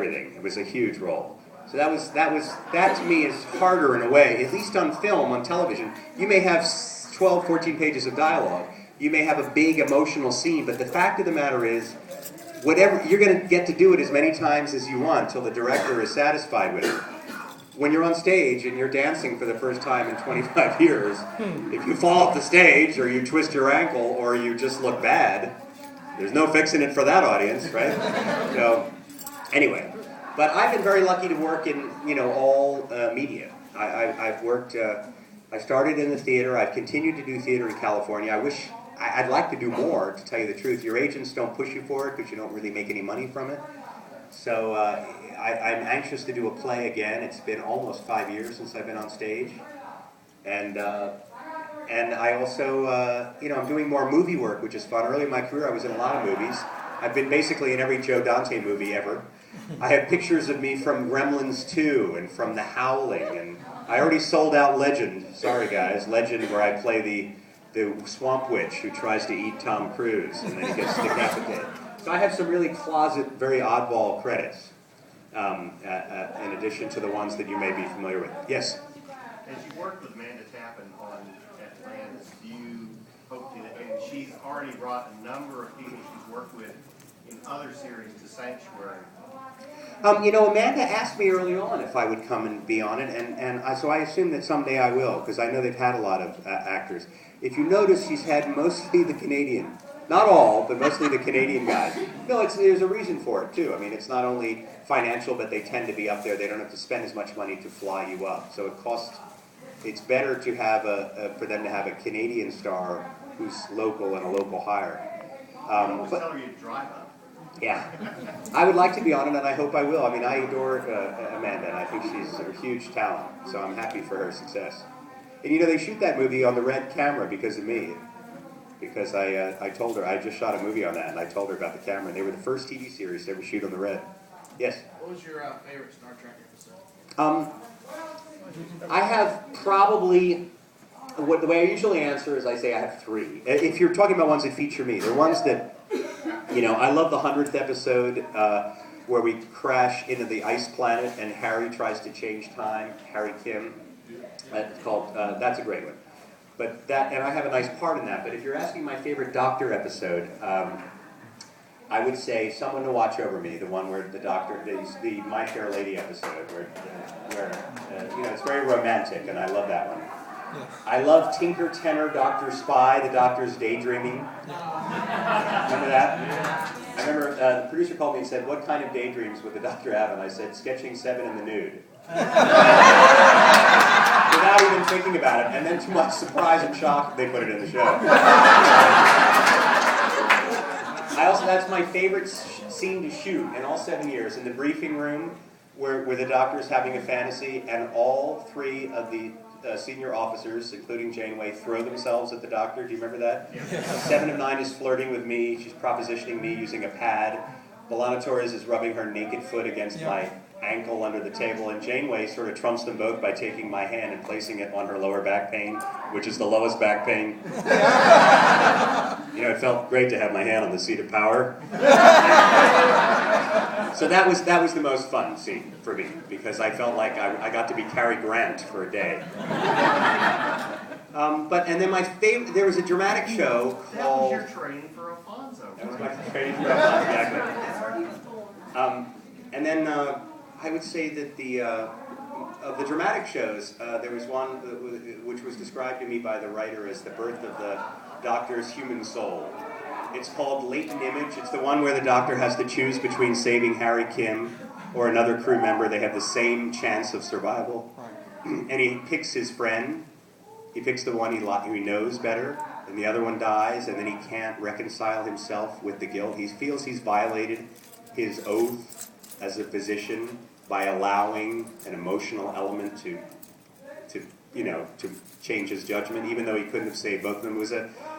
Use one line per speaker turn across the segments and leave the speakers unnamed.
everything. It was a huge role. So that to me is harder in a way, at least on film, on television. You may have 12, 14 pages of dialogue. You may have a big emotional scene, but the fact of the matter is, whatever you're going to get to do it as many times as you want until the director is satisfied with it. When you're on stage and you're dancing for the first time in 25 years, if you fall off the stage or you twist your ankle or you just look bad, there's no fixing it for that audience, right? So, anyway, but I've been very lucky to work in, all media. I've worked, I started in the theater. I've continued to do theater in California. I'd like to do more, to tell you the truth. Your agents don't push you for it because you don't really make any money from it. So I'm anxious to do a play again. It's been almost 5 years since I've been on stage. And I also, I'm doing more movie work, which is fun. Early in my career, I was in a lot of movies. I've been basically in every Joe Dante movie ever. I have pictures of me from Gremlins 2 and from The Howling. And I already sold out Legend. Sorry, guys. Legend, where I play the swamp witch who tries to eat Tom Cruise, and then he gets decapitated. So I have some really closet, very oddball credits, in addition to the ones that you may be familiar with. Yes?
As you worked with Amanda Tappan on Atlantis, do you hope to, and she's already brought a number of people she's worked with in other series to Sanctuary.
Amanda asked me early on if I would come and be on it, so I assume that someday I will, because I know they've had a lot of actors. If you notice, she's had mostly the Canadian, not all, but mostly the Canadian guys. No, there's a reason for it, too. I mean, it's not only financial, but they tend to be up there. They don't have to spend as much money to fly you up. So it's better to have for them to have a Canadian star who's local and a local hire.
Tell her you drive up.
Yeah. I would like to be on it, and I hope I will. I mean, I adore Amanda, and I think she's a huge talent, so I'm happy for her success. And they shoot that movie on the red camera because of me. Because I told her, I just shot a movie on that, and I told her about the camera. And they were the first TV series to ever shoot on the red. Yes?
What was your favorite Star Trek episode?
I have probably, the way I usually answer is I say I have 3. If you're talking about ones that feature me, they're ones that, I love the 100th episode where we crash into the ice planet and Harry tries to change time, Harry Kim. It's called, that's a great one. But and I have a nice part in that. But if you're asking my favorite Doctor episode, I would say Someone to Watch Over Me, the one where the Doctor, the My Fair Lady episode, where it's very romantic, and I love that one. Yeah. I love Tinker Tenor Dr. Spy, the Doctor's daydreaming. Remember that? Yeah. I remember the producer called me and said, "What kind of daydreams would the Doctor have?" And I said, "Sketching 7 in the nude." Without even thinking about it, and then to my surprise and shock, they put it in the show. That's my favorite scene to shoot in all 7 years, in the briefing room where the Doctor is having a fantasy, and all 3 of the senior officers, including Janeway, throw themselves at the Doctor. Do you remember that? Yeah. 7 of 9 is flirting with me. She's propositioning me using a pad. B'Elanna Torres is rubbing her naked foot against my ankle under the table, and Janeway sort of trumps them both by taking my hand and placing it on her lower back pain, which is the lowest back pain. It felt great to have my hand on the seat of power. So that was the most fun scene for me, because I felt like I got to be Cary Grant for a day. And then my favorite, there was a dramatic show called...
That was your training for Alfonso.
That was my training for Alfonso, exactly. And then I would say that of the dramatic shows, there was one which was described to me by the writer as the birth of the Doctor's human soul. It's called Latent Image. It's the one where the Doctor has to choose between saving Harry Kim or another crew member. They have the same chance of survival. And he picks his friend. He picks the one he knows better, and the other one dies, and then he can't reconcile himself with the guilt. He feels he's violated his oath as a physician by allowing an emotional element to change his judgment, even though he couldn't have saved both of them.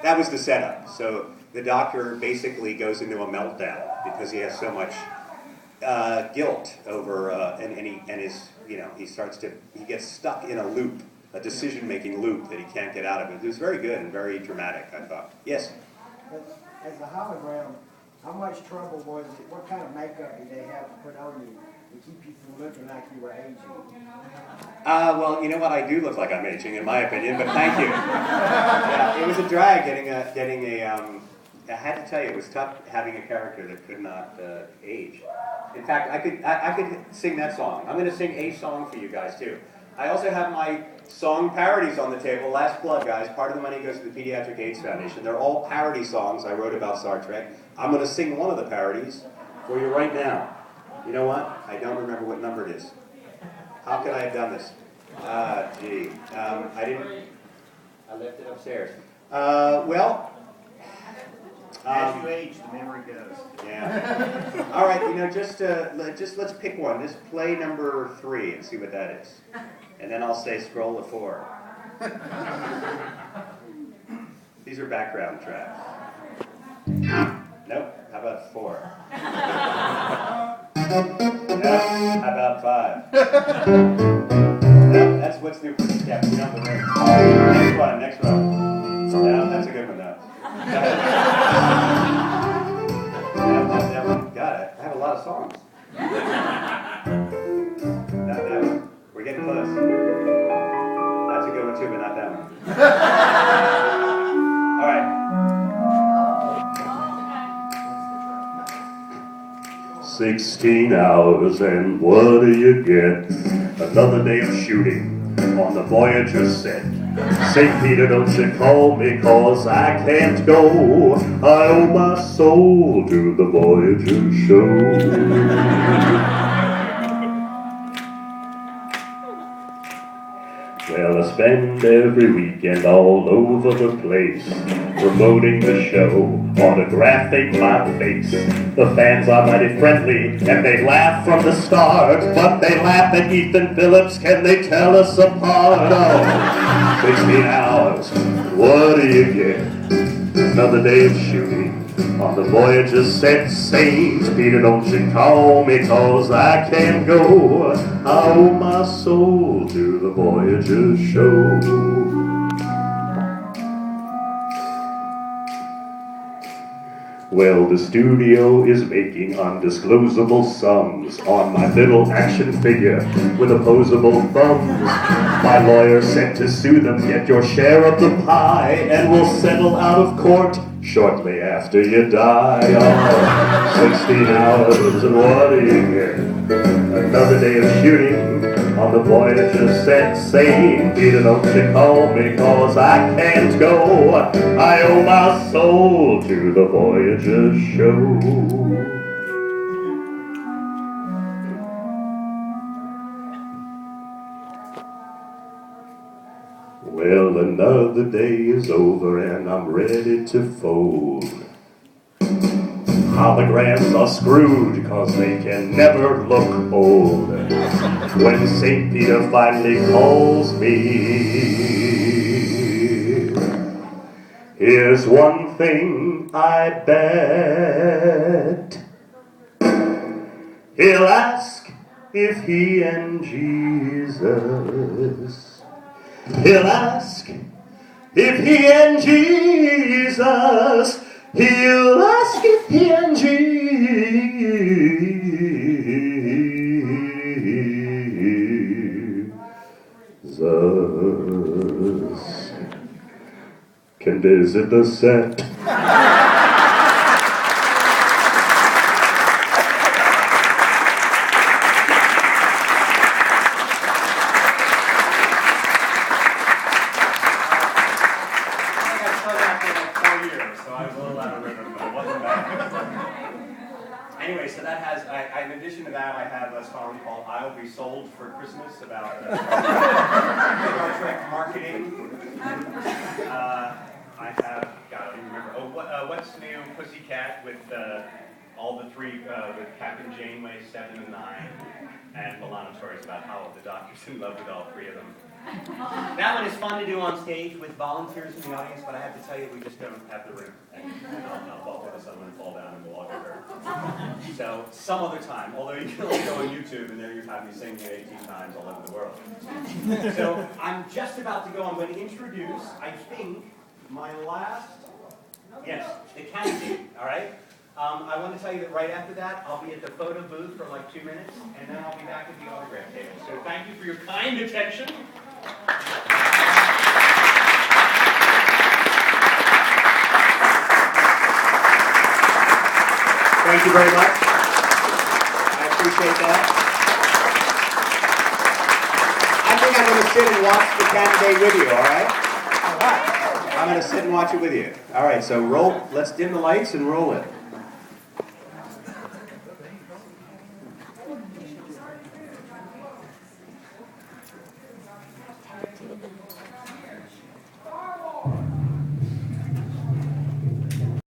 That was the setup. So the Doctor basically goes into a meltdown because he has so much guilt over, he gets stuck in a loop, a decision-making loop that he can't get out of. It was very good and very dramatic, I thought. Yes?
As a hologram, How much trouble was it? What kind of makeup did they have to put on you to keep you from looking like you were aging?
Well, you know what? I do look like I'm aging, in my opinion, but thank you. Yeah, it was a drag getting a. I had to tell you, it was tough having a character that could not age. In fact, I could sing that song. I'm going to sing a song for you guys too. I also have my song parodies on the table. Last plug, guys. Part of the money goes to the Pediatric AIDS Foundation. They're all parody songs I wrote about Star Trek. I'm going to sing one of the parodies for you right now. You know what? I don't remember what number it is. How could I have done this? Gee. I didn't. I left it upstairs. Well.
As you age, the memory goes.
Yeah. All right. You know, just let's pick one. Just play number 3 and see what that is, and then I'll say scroll to 4. These are background tracks. Nope. How about 4? Nope. How about 5? Nope. That's what's new for the step. We know the ring. Next one. No, that's a good one though. That one. Got it. I have a lot of songs. Not that one. We're getting close. That's a good one too, but not that one. All right. 16 hours, and what do you get? Another day of shooting on the Voyager set. St. Peter, don't you call me, 'cause I can't go. I owe my soul to the Voyager show. Well, I spend every weekend all over the place, promoting the show, autographing my face. The fans are mighty friendly, and they laugh from the start, but they laugh at Ethan Phillips. Can they tell us apart? Oh, 16 hours, what do you get? Another day of shooting on the Voyager set. Saint Peter, don't you call me, 'cause I can't go. I owe my soul to the Voyager show. Well, the studio is making undisclosable sums on my little action figure with opposable thumbs. My lawyer sent to sue them, get your share of the pie, and we'll settle out of court shortly after you die. Oh, 16 hours, and what do you get? Another day of shooting on the Voyager set. Saint Peter, don't you call me, 'cause I can't go. I owe my soul to the Voyager show. Well, another day is over and I'm ready to fold. Holograms are screwed 'cause they can never look old. When St. Peter finally calls me, here's one thing I bet. He'll ask if he and Jesus. He'll ask if he and Jesus. He'll ask if he and Jesus can visit the set. Anyway, so that has, in addition to that, I have a song called I'll Be Sold for Christmas about Star Trek marketing. I have, God, I don't remember. Oh, what's new? Pussycat with all the 3, with Captain Janeway, 7 and 9, and Milano stories about how the Doctor's in love with all 3 of them. That one is fun to do on stage with volunteers in the audience, but I have to tell you, we just don't have the room. And I'll fall for someone and fall down and we'll all get hurt. So, some other time, although you can only go on YouTube and there you have me singing it 18 times all over the world. So, I'm just about to go. I'm going to introduce, I think, my last, yes, the candidate, all right? I want to tell you that right after that, I'll be at the photo booth for like 2 minutes, and then I'll be back at the autograph table. So thank you for your kind attention. Thank you very much. I appreciate that. I think I'm going to sit and watch the candidate with you, all right? All right. I'm going to sit and watch it with you. All right, so let's dim the lights and roll it.